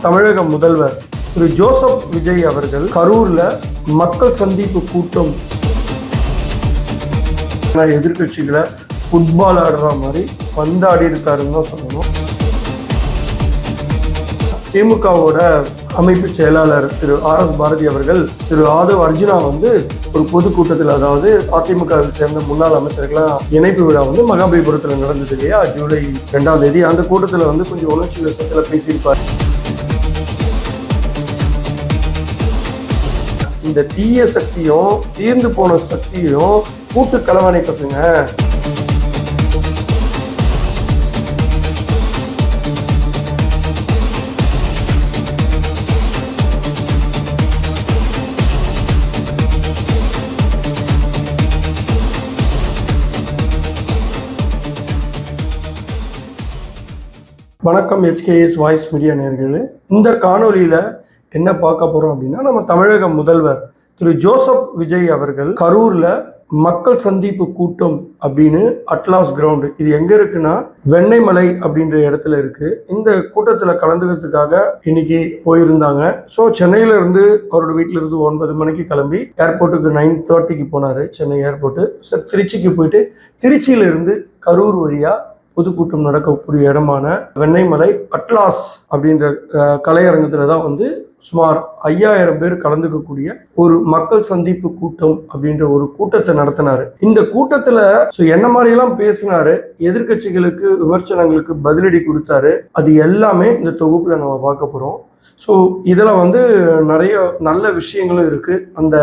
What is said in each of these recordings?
தமிழக முதல்வர் திரு ஜோசப் விஜய் அவர்கள் கரூர்ல மக்கள் சந்திப்பு கூட்டம் எதிர்கட்சிகளை ஃபுட்பால் ஆடுற மாதிரி பந்தாடி இருக்காருன்னு தான் சொல்லணும். திமுகவோட அமைப்பு செயலாளர் திரு RS பாரதி அவர்கள் திரு ஆதவ் அர்ஜுனா ஒரு பொதுக்கூட்டத்தில், அதாவது அதிமுகவை சேர்ந்த முன்னாள் அமைச்சர்களாம் இணைப்பு விழா மகாபலிபுரத்தில் நடந்தது இல்லையா, ஜூலை 2ஆம் தேதி. அந்த கூட்டத்தில் கொஞ்சம் உணர்ச்சி வசத்தில் பேசியிருப்பார். இந்த தீய சக்தியும் தீர்ந்து போன சக்தியும் கூட்டு கலவாணி பசங்க. வணக்கம் HKS வாய்ஸ் மீடியா நேயர்களே. இந்த காணொலியில என்ன பார்க்க போறோம் அப்படின்னா, நம்ம தமிழக முதல்வர் திரு ஜோசப் விஜய் அவர்கள் கரூர்ல மக்கள் சந்திப்பு கூட்டம் அப்படின்னு அட்லாஸ் கிரவுண்டு, இது எங்க இருக்குன்னா வெண்ணெய்மலை அப்படின்ற இடத்துல இருக்கு. இந்த கூட்டத்துல கலந்துக்கிறதுக்காக இன்னைக்கு போயிருந்தாங்க. ஸோ சென்னையில இருந்து அவரோட வீட்டில இருந்து 9 மணிக்கு கிளம்பி ஏர்போர்ட்டுக்கு 9:30க்கு போனாரு, சென்னை ஏர்போர்ட்டு. சார் திருச்சிக்கு போயிட்டு திருச்சியில இருந்து கரூர் வழியா பொதுக்கூட்டம் நடக்கக்கூடிய இடமான வெண்ணெய்மலை அட்லாஸ் அப்படின்ற கலையரங்கத்துல தான் சுமார் 5000 பேர் கலந்துக்கக்கூடிய ஒரு மக்கள் சந்திப்பு கூட்டம் அப்படின்ற ஒரு கூட்டத்தை நடத்தினாரு. இந்த கூட்டத்துல என்ன மாதிரி எல்லாம் பேசினாரு, எதிர்கட்சிகளுக்கு விமர்சனங்களுக்கு பதிலடி கொடுத்தாரு, அது எல்லாமே இந்த தொகுப்புல நம்ம பார்க்க போறோம். ஸோ இதில் நிறைய நல்ல விஷயங்களும் இருக்கு. அந்த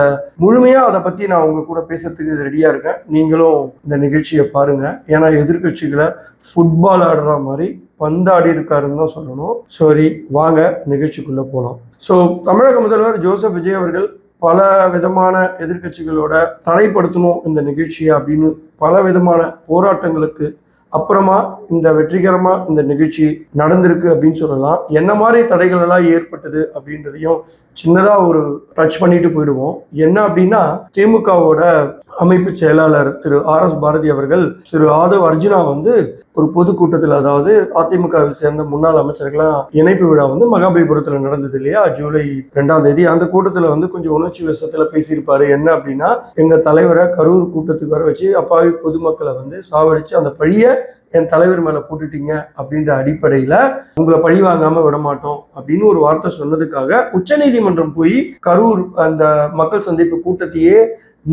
முழுமையா அதை பத்தி நான் உங்க கூட பேசுறதுக்கு ரெடியா இருக்கேன். நீங்களும் இந்த நிகழ்ச்சியை பாருங்க. ஏன்னா எதிர்கட்சிகளை ஃபுட்பால் ஆடுற மாதிரி பந்தாடி இருக்காருன்னு தான் சொல்லணும். சரி, வாங்க நிகழ்ச்சிக்குள்ள போகலாம். ஸோ தமிழக முதல்வர் ஜோசப் விஜய் அவர்கள் பல விதமான எதிர்கட்சிகளோட தடைப்படுத்தணும் இந்த நிகழ்ச்சியை அப்படின்னு பல விதமான போராட்டங்களுக்கு அப்புறமா இந்த வெற்றிகரமா இந்த நிகழ்ச்சி நடந்திருக்கு அப்படின்னு சொல்லலாம். என்ன மாதிரி தடைகள் எல்லாம் ஏற்பட்டது அப்படின்றதையும் சின்னதா ஒரு டச் பண்ணிட்டு போயிடுவோம். என்ன அப்படின்னா, திமுகவோட அமைப்பு செயலாளர் திரு RS பாரதி அவர்கள் திரு ஆதவ் அர்ஜுனா ஒரு பொதுக்கூட்டத்தில், அதாவது அதிமுகவை சேர்ந்த முன்னாள் அமைச்சர்களாம் இணைப்பு விழா மகாபலிபுரத்தில் நடந்தது இல்லையா, ஜூலை 2ஆம் தேதி. அந்த கூட்டத்தில் கொஞ்சம் உணர்ச்சி வசத்துல பேசியிருப்பாரு. என்ன அப்படின்னா, எங்க தலைவரை கரூர் கூட்டத்துக்கு வர வச்சு அப்பாவி பொதுமக்களை சாவடிச்சு அந்த பழிய என் தலைவர் மேல போட்டுட்டீங்க அப்படின்ற அடிப்படையில உங்களை பழி வாங்காம விட மாட்டோம் அப்படின்னு ஒரு வார்த்தை சொன்னதுக்காக உச்சநீதிமன்றம் போய் கரூர் அந்த மக்கள் சந்திப்பு கூட்டத்தையே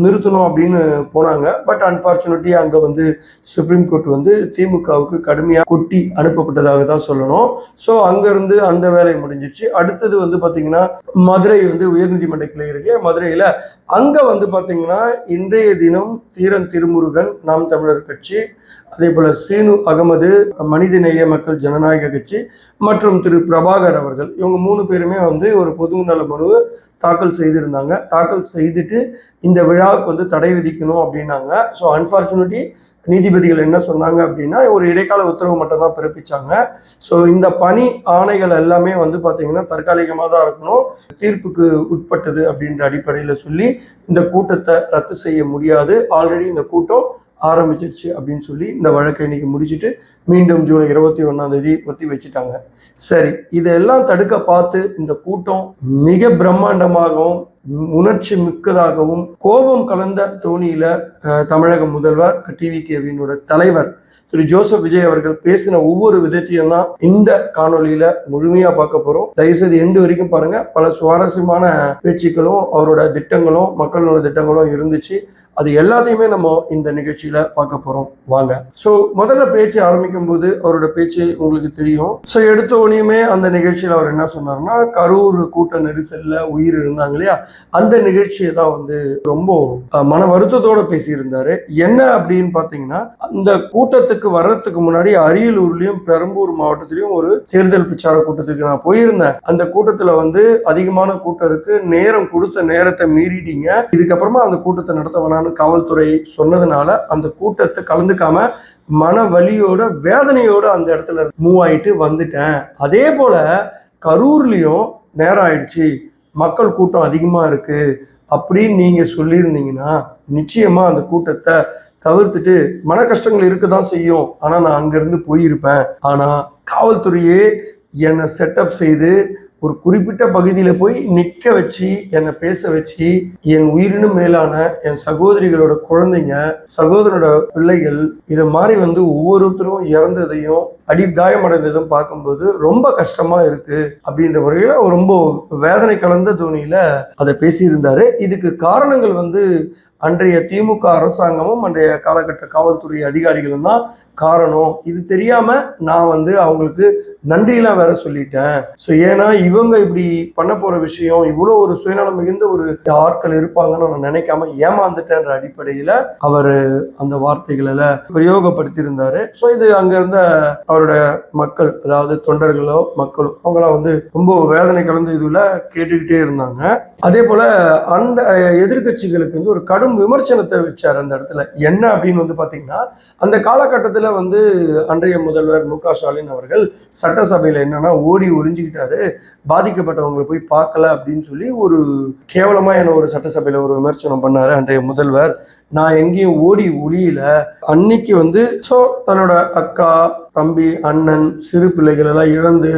நிறுத்தணும் அப்படின்னு போனாங்க. பட் அன்பார்ச்சுனேட்லி அங்க சுப்ரீம் கோர்ட் திமுகவுக்கு கடுமையா கொட்டி அனுப்பப்பட்டதாக தான் சொல்லணும். ஸோ அங்க இருந்து அந்த வேலை முடிஞ்சிச்சு. அடுத்தது பாத்தீங்கன்னா மதுரை உயர்நீதிமன்ற கிளை இருக்கு மதுரையில. அங்க பாத்தீங்கன்னா இன்றைய தினம் தீரன் திருமுருகன் நாம் தமிழர் கட்சி, அதே போல சீனு அகமது மனிதநேய மக்கள் ஜனநாயக கட்சி மற்றும் திரு பிரபாகர் அவர்கள், இவங்க 3 பேருமே ஒரு பொது நல மனு தாக்கல் செய்திருந்தாங்க. தாக்கல் செய்துட்டு இந்த விழாவுக்கு தடை விதிக்கணும் அப்படின்னாங்க. ஸோ அன்பார்ச்சுனேட்லி நீதிபதிகள் என்ன சொன்னாங்க அப்படின்னா, ஒரு இடைக்கால உத்தரவு மட்டும் தான் பிறப்பிச்சாங்க. ஸோ இந்த பணி ஆணைகள் எல்லாமே பார்த்தீங்கன்னா தற்காலிகமாக தான் இருக்கணும், தீர்ப்புக்கு உட்பட்டது அப்படின்ற அடிப்படையில் சொல்லி இந்த கூட்டத்தை ரத்து செய்ய முடியாது, ஆல்ரெடி இந்த கூட்டம் ஆரம்பிச்சிருச்சு அப்படின்னு சொல்லி இந்த வழக்கை இன்னைக்கு முடிச்சுட்டு மீண்டும் ஜூலை 21ஆம் தேதி ஒத்தி வச்சுட்டாங்க. சரி, இதெல்லாம் தடுக்க பார்த்து இந்த கூட்டம் மிக பிரம்மாண்டமாகவும் உணர்ச்சி மிக்கதாகவும் கோபம் கலந்த தோணியில தமிழக முதல்வர் TVKவினோட தலைவர் திரு ஜோசப் விஜய் அவர்கள் பேசின ஒவ்வொரு விதத்தையும் தான் இந்த காணொலியில முழுமையா பார்க்க போறோம். தயவுசெய்து எண்டு வரைக்கும் பாருங்க. பல சுவாரஸ்யமான பேச்சுக்களும் அவரோட திட்டங்களும் மக்களோட திட்டங்களும் இருந்துச்சு. அது எல்லாத்தையுமே நம்ம இந்த நிகழ்ச்சியில பார்க்க போறோம். வாங்க. ஸோ முதல்ல பேச்சு ஆரம்பிக்கும் போது அவரோட பேச்சு உங்களுக்கு தெரியும். ஸோ எடுத்த உடனேயுமே அந்த நிகழ்ச்சியில அவர் என்ன சொன்னார்னா, கரூர் கூட்ட நெரிசல்ல உயிர் இருந்தாங்க இல்லையா, அந்த நிகழ்ச்சியை தான் ரொம்ப மன வருத்தத்தோட பேசியிருந்தாரு. என்ன அப்படின்னு பாத்தீங்கன்னா, அந்த கூட்டத்துக்கு வர்றதுக்கு முன்னாடி அரியலூர்லயும் பெரம்பூர் மாவட்டத்திலயும் ஒரு தேர்தல் பிரச்சார கூட்டத்துக்கு நான் போயிருந்தேன். அந்த கூட்டத்துல அதிகமான கூட்டம் இருக்கு, நேரம் கொடுத்த நேரத்தை மீறிட்டீங்க, இதுக்கப்புறமா அந்த கூட்டத்தை நடத்த வேணாம்னு காவல்துறை சொன்னதுனால அந்த கூட்டத்தை கலந்துக்காம மன வலியோட வேதனையோட அந்த இடத்துல மூவ் ஆயிட்டு வந்துட்டேன். அதே போல கரூர்லயும் நேரம் ஆயிடுச்சு, மக்கள் கூட்டம் அதிகமா இருக்கு அப்படின்னு நீங்க சொல்லியிருந்தீங்கன்னா நிச்சயமா அந்த கூட்டத்தை தவிர்த்துட்டு, மன கஷ்டங்கள் இருக்கதான் செய்யும், ஆனா நான் அங்கிருந்து போயிருப்பேன். ஆனா காவல்துறையே என்னை செட்டப் செய்து ஒரு குறிப்பிட்ட பகுதியில போய் நிக்க வச்சு என்னை பேச வச்சு என் உயிரினும் மேலான என் சகோதரிகளோட குழந்தைங்க, சகோதரோட பிள்ளைகள் இதை மாதிரி வந்து ஒவ்வொருத்தரும் இறந்ததையும் காயமடைந்ததும் பார்க்கும்போது ரொம்ப கஷ்டமா இருக்கு அப்படின்ற முறையில ரொம்ப வேதனை கலந்த தோனியில அதை பேசியிருந்தாரு. இதுக்கு காரணங்கள் வந்து அன்றைய திமுக அரசாங்கமும் அன்றைய காலகட்ட காவல்துறை அதிகாரிகளும் தான் காரணம். இது தெரியாம நான் வந்து அவங்களுக்கு நன்றியெல்லாம் வேற சொல்லிட்டேன். ஸோ ஏன்னா இவங்க இப்படி பண்ண போற விஷயம் இவ்வளோ ஒரு சுயநலம் மிகுந்த ஒரு ஆட்கள் இருப்பாங்கன்னு நான் நினைக்காம ஏமாந்துட்டேன்ற அடிப்படையில அவர் அந்த வார்த்தைகளை பிரயோகப்படுத்தியிருந்தாரு. ஸோ இது அங்க இருந்த அவரோட மக்கள், அதாவது தொண்டர்களோ மக்களோ அவங்களாம் வந்து ரொம்ப வேதனை கலந்து இதுல கேட்டுக்கிட்டே இருந்தாங்க. அதே போல அந்த எதிர்கட்சிகளுக்கு வந்து ஒரு கடும் விமர்சனத்தை வச்சார் அந்த இடத்துல. என்ன அப்படின்னு வந்து பாத்தீங்கன்னா, அந்த காலகட்டத்தில் வந்து அன்றைய முதல்வர் மு.க. ஸ்டாலின் அவர்கள் சட்டசபையில என்னன்னா ஓடி ஒளிஞ்சுக்கிட்டாரு, பாதிக்கப்பட்டவங்களை போய் பார்க்கல அப்படின்னு சொல்லி ஒரு கேவலமா என்ன ஒரு சட்டசபையில ஒரு விமர்சனம் பண்ணாரு அன்றைய முதல்வர். நான் எங்கேயும் ஓடி ஒளியில, அன்னைக்கு வந்து ஸோ தன்னோட அக்கா, தம்பி, அண்ணன், சிறு பிள்ளைகள் எல்லாம் இழந்து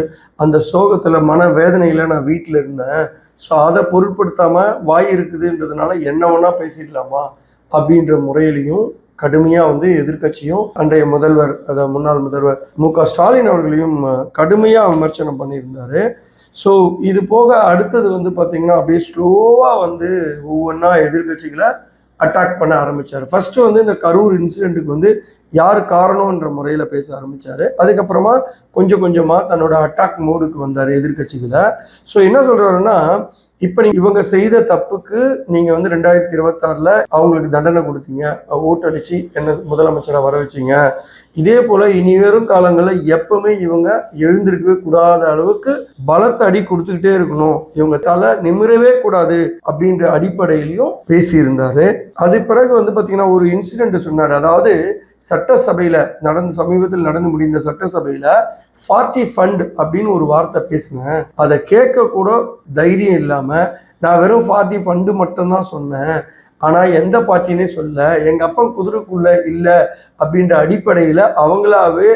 அந்த சோகத்துல மன வேதனையில நான் வீட்டில் இருந்தேன். ஸோ அதை பொருட்படுத்தாம வாய் இருக்குதுன்றதுனால என்ன வேணா பேசிடலாமா அப்படின்ற முறையிலையும் கடுமையா வந்து எதிர்கட்சியும் அன்றைய முதல்வர், அதாவது முன்னாள் முதல்வர் மு.க. ஸ்டாலின் அவர்களையும் கடுமையா விமர்சனம் பண்ணியிருந்தாரு. ஸோ இது போக அடுத்தது வந்து பார்த்தீங்கன்னா அப்படியே ஸ்லோவா வந்து ஒவ்வொன்றா எதிர்கட்சிகளை அட்டாக் பண்ண ஆரம்பிச்சாரு. ஃபர்ஸ்ட் வந்து இந்த கரூர் இன்சிடென்ட்டுக்கு வந்து யார் காரணம்ன்ற முறையில் பேச ஆரம்பிச்சாரு. அதுக்கப்புறமா கொஞ்சம் கொஞ்சமா தன்னோட அட்டாக் மோடுக்கு வந்தார் எதிர்கட்சிகளை. ஸோ என்ன சொல்றாருன்னா, இப்போ இவங்க செய்த தப்புக்கு நீங்க வந்து 2026 அவங்களுக்கு தண்டனை கொடுத்தீங்க, ஓட்டடிச்சு என்ன முதலமைச்சராக வர வச்சிங்க. இதே போல இனி வரும் காலங்களில் எப்பவுமே இவங்க எழுந்திருக்கவே கூடாத அளவுக்கு பலத்த அடி கொடுத்துக்கிட்டே இருக்கணும், இவங்க தலை நிமிரவே கூடாது அப்படின்ற அடிப்படையிலையும் பேசியிருந்தாரு. அது பிறகு வந்து பாத்தீங்கன்னா ஒரு இன்சிடென்ட் சொன்னார். அதாவது சட்டசபையில சமீபத்தில் நடந்து முடிந்த சட்டசபையில 40 ஃபண்ட் அப்படின்னு ஒரு வார்த்தை பேசினேன். அதை கேட்க கூட தைரியம் இல்லாம நான் வெறும் 40 ஃபண்டு மட்டும்தான் சொன்னேன், ஆனா எந்த பார்ட்டினே சொல்ல, எங்க அப்பா குதிரைக்குள்ள இல்ல அப்படின்ற அடிப்படையில அவங்களாவே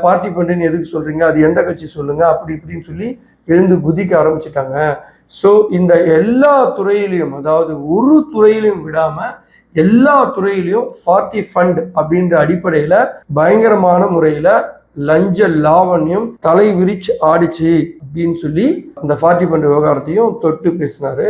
பார்ட்டி ஃபண்டுன்னு எதுக்கு சொல்றீங்க, அது எந்த கட்சி சொல்லுங்க, அப்படி இப்படின்னு சொல்லி எழுந்து குதிக்க ஆரம்பிச்சுட்டாங்க. ஸோ இந்த எல்லா துறையிலையும், அதாவது ஒரு துறையிலையும் விடாம எல்லா துறையிலையும் 40 ஃபண்ட் அப்படின்ற அடிப்படையில பயங்கரமான முறையில லஞ்ச லாவண்யம் தலை விரிச்சு ஆடிச்சு அப்படின்னு சொல்லி அந்த 40 ஃபண்ட் விவகாரத்தையும் தொட்டு பேசினாரு.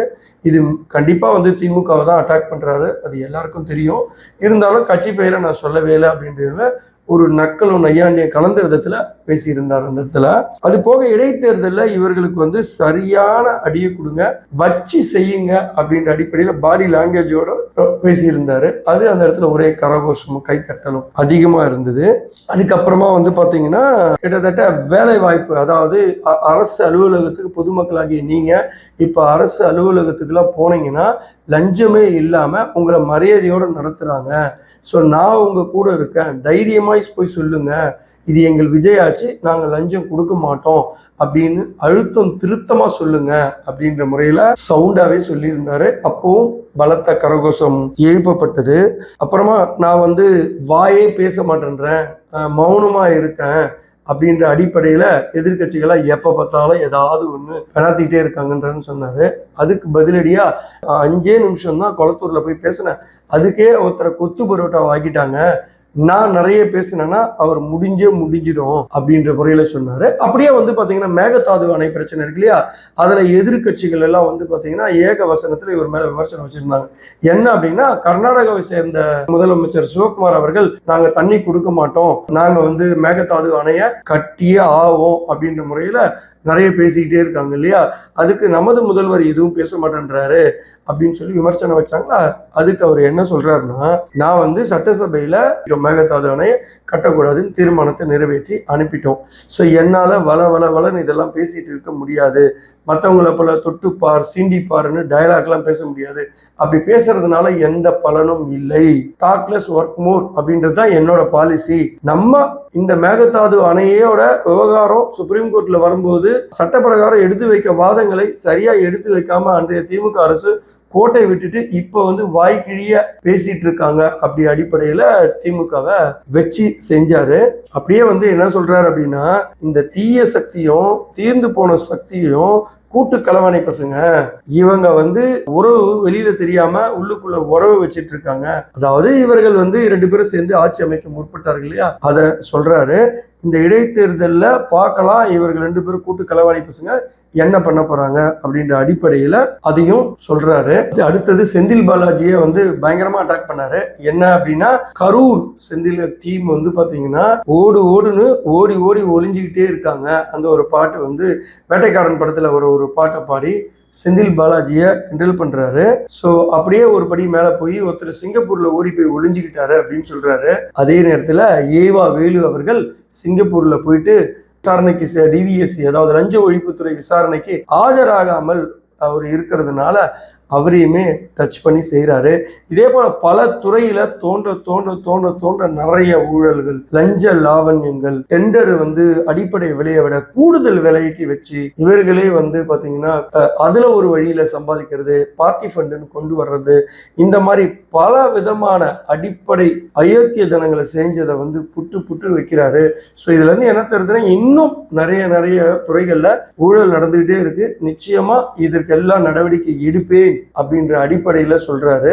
இது கண்டிப்பா வந்து திமுகவை தான் அட்டாக் பண்றாரு, அது எல்லாருக்கும் தெரியும். இருந்தாலும் கட்சி பெயரை நான் சொல்லவே இல்லை அப்படின்றத ஒரு நக்கலும் நையாண்டியம் கலந்த விதத்துல பேசியிருந்தார் அந்த இடத்துல. அது போக இடைத்தேர்தலில் இவர்களுக்கு வந்து சரியான அடியை கொடுங்க, வச்சு செய்யுங்க அப்படின்ற அடிப்படையில பாடி லாங்குவேஜோட பேசியிருந்தாரு. அது அந்த இடத்துல ஒரே கரகோஷமும் கைத்தட்டலும் அதிகமா இருந்தது. அதுக்கப்புறமா வந்து பாத்தீங்கன்னா கிட்டத்தட்ட வேலை வாய்ப்பு, அதாவது அரசு அலுவலகத்துக்கு பொதுமக்களாகிய நீங்க இப்ப அரசு அலுவலகத்துக்குலாம் போனீங்கன்னா லஞ்சமே இல்லாம உங்களை மரியாதையோட நடத்துறாங்க. ஸோ நான் உங்க கூட இருக்கேன், தைரியமா போய் சொல்லுங்க, இது எங்கள் விஜயாச்சு, நாங்க லஞ்சம் கொடுக்க மாட்டோம் அப்படின்னு அழுத்தம் திருத்தமா சொல்லுங்க அப்படின்ற முறையில சவுண்டாவே சொல்லியிருந்தாரு. அப்பவும் பலத்த கரகோஷம் எழுப்பப்பட்டது. அப்புறமா நான் வந்து வாயே பேச மாட்டேன்றேன், மௌனமா இருக்கேன் அப்படின்ற அடிப்படையில எதிர்கட்சிகளா எப்ப பார்த்தாலும் ஏதாவது ஒண்ணு பெணாத்திக்கிட்டே இருக்காங்கன்றன்னு சொன்னாரு. அதுக்கு பதிலடியா 5 நிமிஷம் தான் கொளத்தூர்ல போய் பேசினேன், அதுக்கே ஒருத்தரை கொத்து பரோட்டா வாங்கிட்டாங்க, நான் நிறைய பேசினேன்னா அவர் முடிஞ்சிடும் அப்படின்ற முறையில சொன்னாரு. அப்படியே வந்து பாத்தீங்கன்னா மேகதாது அணை பிரச்சனை இருக்கு இல்லையா, அதுல எதிர்கட்சிகள் எல்லாம் வந்து பாத்தீங்கன்னா ஏக வசனத்துல இவர் மேல விமர்சனம் வச்சிருந்தாங்க. என்ன அப்படின்னா, கர்நாடகாவை சேர்ந்த முதலமைச்சர் சிவகுமார் அவர்கள் நாங்க தண்ணி கொடுக்க மாட்டோம், நாங்க வந்து மேகதாது அணைய கட்டியே ஆவோம் அப்படின்ற முறையில நிறைய பேசிக்கிட்டே இருக்காங்க இல்லையா, அதுக்கு நமது முதல்வர் எதுவும் பேச மாட்டேன்றாரு அப்படின்னு சொல்லி விமர்சனம் வச்சாங்களா. அதுக்கு அவர் என்ன சொல்றாருன்னா, நான் வந்து சட்டசபையில மேகதாது அணையை கட்டக்கூடாதுன்னு தீர்மானத்தை நிறைவேற்றி அனுப்பிட்டோம். ஸோ என்னால வளன்னு இதெல்லாம் பேசிட்டு இருக்க முடியாது, மற்றவங்களை போல தொட்டுப்பார் சீண்டிப்பாருன்னு டயலாக்லாம் பேச முடியாது, அப்படி பேசுறதுனால எந்த பலனும் இல்லை, டாக்லெஸ் ஒர்க் மோர் அப்படின்றது தான் என்னோட பாலிசி. நம்ம இந்த மேகதாது அணையோட விவகாரம் சுப்ரீம் கோர்ட்ல வரும்போது சட்டப்பிரகாரம் எடுத்து வைக்க வாதங்களை சரியா எடுத்து வைக்காம அன்றைய திமுக அரசு கோட்டை விட்டுட்டு இப்ப வாய்க்கிழிய பேசிட்டு இருக்காங்க. அப்படி அடிப்படையில திமுகவை வச்சு செஞ்சாரு. அப்படியே என்ன சொல்றாரு அப்படின்னா, இந்த தீய சக்தியும் தீர்ந்து போன சக்தியும் கூட்டு களவாணி பசங்க, இவங்க உறவு வெளியில தெரியாம உள்ளுக்குள்ள உறவு வச்சிட்டு இருக்காங்க. அதாவது இவர்கள் 2 பேரும் சேர்ந்து ஆட்சி அமைக்க முற்பட்டார்கள் இல்லையா, அத சொல்றாரு. இந்த இடைத்தேர்தல்ல பார்க்கலாம் இவர்கள் 2 பேரும் கூட்டு களவாணி பசங்க என்ன பண்ண போறாங்க அப்படின்ற அடிப்படையில அதையும் சொல்றாரு. அடுத்தது செந்தில் பாலாஜியை பயங்கரமா அட்டாக் பண்ணாரு. என்ன அப்படின்னா, கரூர் செந்தில் டீம் பாத்தீங்கன்னா ஓடுன்னு ஓடி ஓடி ஒளிஞ்சுக்கிட்டே இருக்காங்க. அந்த ஒரு பாட்டு வேட்டைக்காரன் படத்துல ஒரு பாட்டை பாடி செந்தில் பாலாஜியை கிண்டல் பண்றாரு. சோ அப்படியே ஒரு படி மேல போய் ஒருத்தர் சிங்கப்பூர்ல ஓடி போய் ஒளிஞ்சுக்கிட்டாரு அப்படின்னு சொல்றாரு. அதே நேரத்துல ஏவா வேலு அவர்கள் சிங்கப்பூர்ல போயிட்டு விசாரணைக்கு டிவிஎஸ்சி அதாவது லஞ்ச ஒழிப்புத்துறை விசாரணைக்கு ஆஜராகாமல் அவர் இருக்கிறதுனால அவரையுமே டச் பண்ணி செய்யறாரு. இதே போல பல துறையில தோன்ற தோன்ற தோன்ற தோன்ற நிறைய ஊழல்கள், லஞ்ச லாவண்யங்கள், டெண்டர் அடிப்படை விலையை விட கூடுதல் விலைக்கு வச்சு இவர்களே பாத்தீங்கன்னா அதுல ஒரு வழியில சம்பாதிக்கிறது, பார்ட்டி ஃபண்டுன்னு கொண்டு வர்றது, இந்த மாதிரி பல விதமான அடிப்படை அயோக்கிய தனங்களை செஞ்சதை புட்டு புட்டு வைக்கிறாரு. ஸோ இதுல என்ன தெரியுதுன்னா, இன்னும் நிறைய துறைகள்ல ஊழல் நடந்துகிட்டே இருக்கு. நிச்சயமா இதற்கெல்லாம் நடவடிக்கை எடுப்பேன் அப்படின்ற அடிப்படையில சொல்றாரு.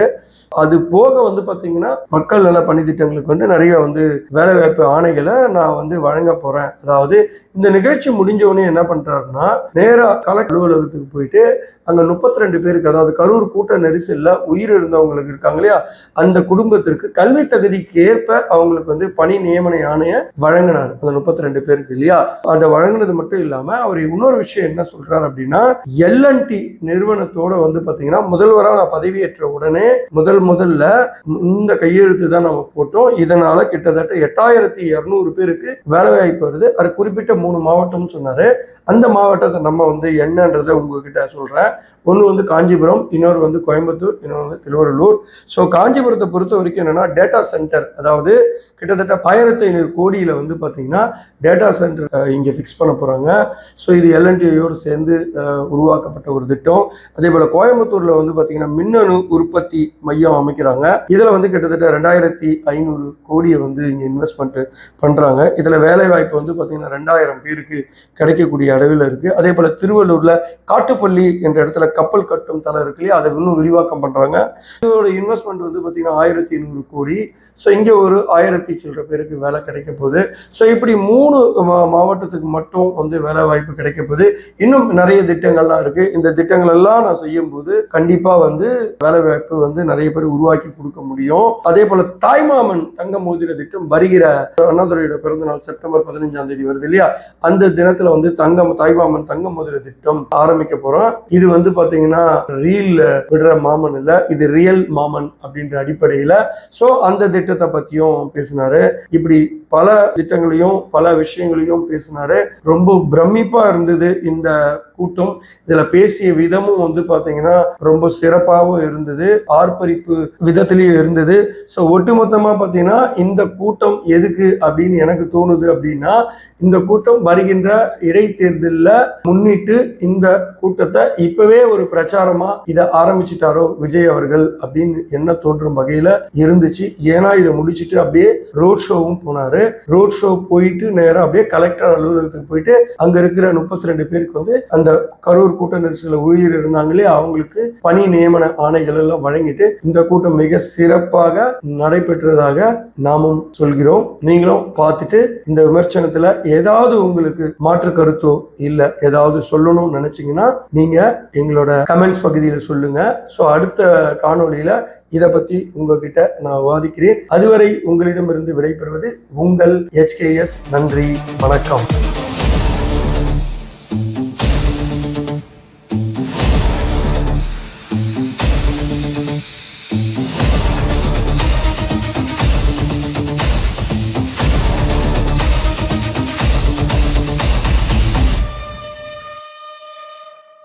அது போக பாத்தீங்கன்னா மக்கள் நல பணி திட்டங்களுக்கு நிறைய வேலை வாய்ப்பு ஆணைகளை நான் வழங்க போறேன். அதாவது இந்த நிகழ்ச்சி முடிஞ்சவனே என்ன பண்றாருன்னா, நேரா கலெக்டர் அலுவலகத்துக்கு போயிட்டு அங்க 32 பேருக்கு, அதாவது கரூர் கூட்ட நெரிசல்ல உயிர் இருந்தவங்களுக்கு இருக்காங்க இல்லையா, அந்த குடும்பத்திற்கு கல்வி தகுதிக்கு ஏற்ப அவங்களுக்கு பணி நியமன ஆணைய வழங்கினார். அந்த 32 பேருக்கு இல்லையா, அதை வழங்கினது மட்டும் இல்லாம அவர் இன்னொரு விஷயம் என்ன சொல்றாரு அப்படின்னா, எல்என்டி நிறுவனத்தோட பாத்தீங்கன்னா முதல்வராக நான் பதவியேற்ற உடனே முதல்ல இந்த கையெழுத்து தான் நம்ம போட்டோம். இதனால கிட்டத்தட்ட 8200 பேருக்கு வேலை வாய்ப்பு வருது. அது குறிப்பிட்ட 3 மாவட்டம் சொன்னாரு. அந்த மாவட்டத்தை நம்ம என்னன்றதை உங்ககிட்ட சொல்றேன். ஒன்று காஞ்சிபுரம், இன்னொரு கோயம்புத்தூர், இன்னொரு திருவள்ளூர். ஸோ காஞ்சிபுரத்தை பொறுத்த வரைக்கும் என்னன்னா, டேட்டா சென்டர், அதாவது கிட்டத்தட்ட 1500 கோடியில பாத்தீங்கன்னா டேட்டா சென்டர் இங்க ஃபிக்ஸ் பண்ண போறாங்க. ஸோ இது எல்என்டியோடு சேர்ந்து உருவாக்கப்பட்ட ஒரு திட்டம். அதே போல கோயம்புத்தூர்ல பாத்தீங்கன்னா மின்னணு உற்பத்தி மையம் அமைக்கிறாங்க. இதுல கிட்டத்தட்ட 2500 கோடியை இங்க இன்வெஸ்ட்மெண்ட் பண்றாங்க. இதுல வேலை வாய்ப்பு பாத்தீங்கன்னா 2000 பேருக்கு கிடைக்கக்கூடிய அளவில் இருக்கு. அதே போல திருவள்ளூர்ல காட்டுப்பள்ளி என்ற இடத்துல கப்பல் கட்டும் தளம் இருக்கு இல்லையா, அதை இன்னும் விரிவாக்கம் பண்றாங்க. இதோட இன்வெஸ்ட்மெண்ட் பாத்தீங்கன்னா 1200 கோடி. ஸோ இங்க ஒரு 1000 சில்லற பேருக்கு வேலை கிடைக்க போகுது. ஸோ இப்படி 3 மாவட்டத்துக்கு மட்டும் வேலை வாய்ப்பு கிடைக்க போகுது. இன்னும் நிறைய திட்டங்கள்லாம் இருக்கு. இந்த திட்டங்கள் எல்லாம் நான் செய்யும் போது கண்டிப்பா வேலை வாய்ப்பு நிறைய பேர் உருவாக்கி கொடுக்க முடியும். அதே போல தாய்மாமன் தங்க மோதிர திட்டம் வருகிற அண்ணாதுரையோட பிறந்த நாள் செப்டம்பர் 15ஆம் தேதி வருது இல்லையா, அந்த தினத்துல தாய்மாமன் தங்க மோதிர திட்டம் ஆரம்பிக்க போறோம். இது பாத்தீங்கன்னா ரீல் விடுற மாமன் இல்ல, இது ரியல் மாமன் அப்படின்ற அடிப்படையில சோ அந்த திட்டத்தை பத்தியும் பேசினாரு. இப்படி பல திட்டங்களையும் பல விஷயங்களையும் பேசினாரு. ரொம்ப பிரமிப்பா இருந்தது இந்த கூட்டம். இதுல பேசிய விதமும் பாத்தீங்கன்னா ரொம்ப சிறப்பாகவும் இருந்தது, ஆர்ப்பரிப்பு விதத்திலேயே இருந்தது. ஸோ ஒட்டுமொத்தமா பாத்தீங்கன்னா இந்த கூட்டம் எதுக்கு அப்படின்னு எனக்கு தோணுது அப்படின்னா, இந்த கூட்டம் வருகின்ற இடைத்தேர்தலில் முன்னிட்டு இந்த கூட்டத்தை இப்பவே ஒரு பிரச்சாரமா இதை ஆரம்பிச்சுட்டாரோ விஜய் அவர்கள் அப்படின்னு என்ன தோன்றும் வகையில இருந்துச்சு. ஏன்னா இதை முடிச்சுட்டு அப்படியே ரோட் ஷோவும் போனாரு. ரோட் ஷோ போயிட்டு நேரம் அப்படியே கலெக்டர் அலுவலகத்துக்கு போயிட்டு அங்க இருக்கிற 32 பேருக்கு அந்த கரூர் கூட்ட நெரிசல ஊழியர் இருந்தாங்களே அவங்களுக்கு பணி நியமன ஆணைகள் எல்லாம் வழங்கிட்டு இந்த கூட்டம் மிக சிறப்பாக நடைபெற்றதாக நாமும் சொல்கிறோம். நீங்களும் பார்த்துட்டு இந்த விமர்சனத்துல ஏதாவது உங்களுக்கு மாற்று கருத்தோ இல்ல ஏதாவது சொல்லணும்னு நினைச்சீங்கன்னா நீங்க எங்களோட கமெண்ட்ஸ் பகுதியில சொல்லுங்க. ஸோ அடுத்த காணொலியில இதை பத்தி உங்ககிட்ட நான் வாதிக்கிறேன். அதுவரை உங்களிடமிருந்து விடைபெறுவது உங்கள் HKS. நன்றி, வணக்கம்.